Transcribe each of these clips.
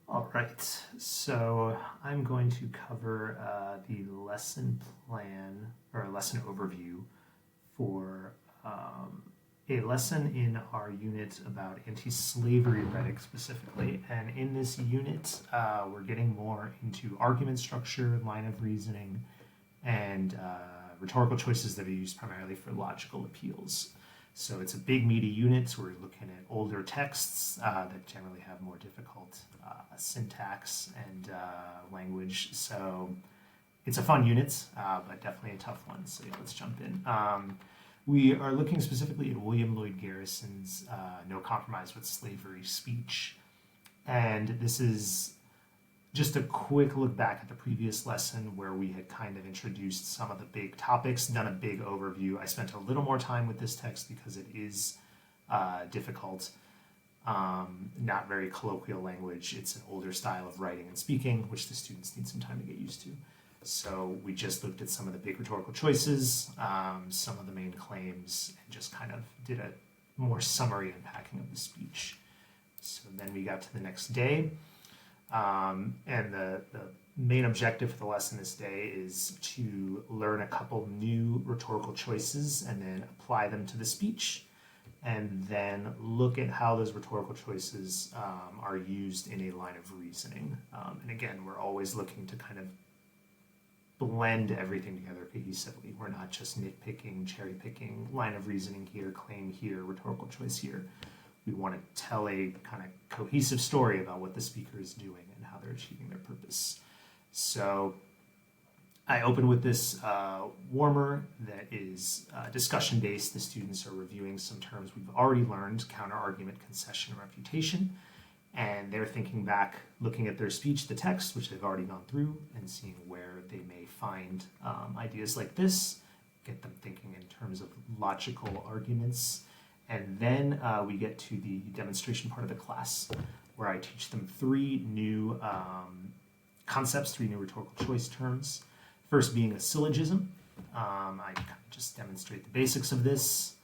All right, so I'm going to cover the lesson plan or a lesson overview for a lesson in our unit about anti-slavery rhetoric specifically. And in this unit, we're getting more into argument structure, line of reasoning, and rhetorical choices that are used primarily for logical appeals. So it's a big meaty unit. We're looking at older texts that generally have more difficult syntax and language. So it's a fun unit, but definitely a tough one. So yeah, let's jump in. We are looking specifically at William Lloyd Garrison's No Compromise with Slavery speech. And this is just a quick look back at the previous lesson where we had kind of introduced some of the big topics, done a big overview. I spent a little more time with this text because it is difficult, not very colloquial language. It's an older style of writing and speaking, which the students need some time to get used to. So we just looked at some of the big rhetorical choices, some of the main claims, and just kind of did a more summary unpacking of the speech. So then we got to the next day. And the main objective for the lesson this day is to learn a couple new rhetorical choices and then apply them to the speech, and then look at how those rhetorical choices are used in a line of reasoning. And again, we're always looking to kind of blend everything together cohesively. We're not just nitpicking, cherry picking, line of reasoning here, claim here, rhetorical choice here. We want to tell a kind of cohesive story about what the speaker is doing and how they're achieving their purpose. So I open with this warmer that is discussion-based. The students are reviewing some terms we've already learned: counter-argument, concession, refutation. And they're thinking back, looking at their speech, the text, which they've already gone through, and seeing where they may find ideas like this, get them thinking in terms of logical arguments. And then we get to the demonstration part of the class, where I teach them three new concepts, three new rhetorical choice terms. First being a syllogism. I just demonstrate the basics of this.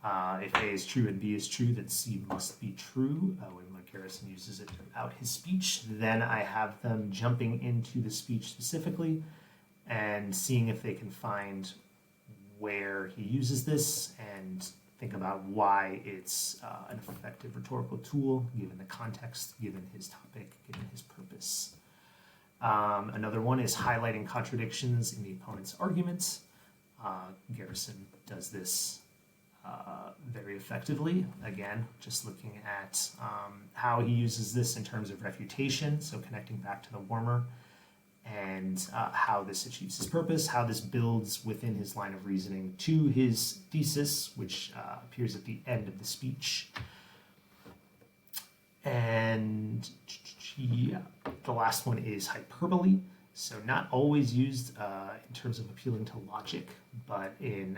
If A is true and B is true, then C must be true. William Lloyd Garrison uses it throughout his speech. Then I have them jumping into the speech specifically and seeing if they can find where he uses this and think about why it's an effective rhetorical tool, given the context, given his topic, given his purpose. Another one is highlighting contradictions in the opponent's arguments. Garrison does this very effectively. Again, just looking at how he uses this in terms of refutation, so connecting back to the warmer, and how this achieves his purpose, how this builds within his line of reasoning to his thesis, which appears at the end of the speech. And the last one is hyperbole. So not always used in terms of appealing to logic, but in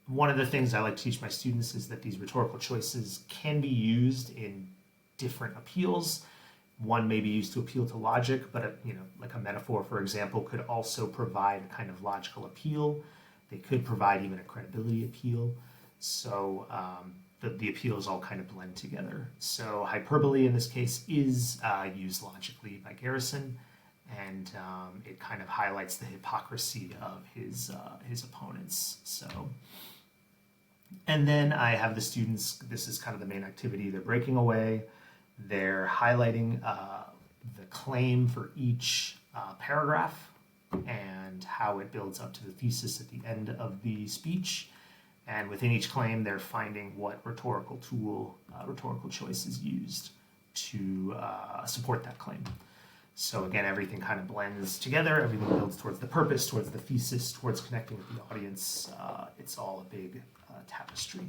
one of the things I like to teach my students is that these rhetorical choices can be used in different appeals. One may be used to appeal to logic, but like a metaphor, for example, could also provide a kind of logical appeal. They could provide even a credibility appeal. So the appeals all kind of blend together. So hyperbole in this case is used logically by Garrison, and it kind of highlights the hypocrisy of his opponents. So, and then I have the students, this is kind of the main activity, they're breaking away, they're highlighting the claim for each paragraph and how it builds up to the thesis at the end of the speech. And within each claim, they're finding what rhetorical tool, rhetorical choice is used to support that claim. So again, everything kind of blends together. Everything builds towards the purpose, towards the thesis, towards connecting with the audience. It's all a big tapestry.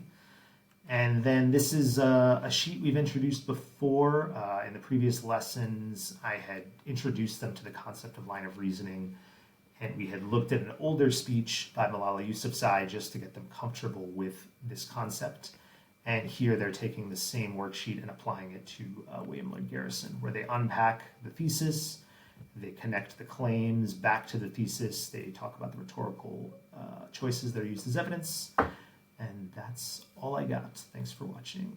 And then this is a sheet we've introduced before. In the previous lessons, I had introduced them to the concept of line of reasoning, and we had looked at an older speech by Malala Yousafzai just to get them comfortable with this concept. And here they're taking the same worksheet and applying it to William Lloyd Garrison, where they unpack the thesis, they connect the claims back to the thesis, they talk about the rhetorical choices that are used as evidence, and that's all I got. Thanks for watching.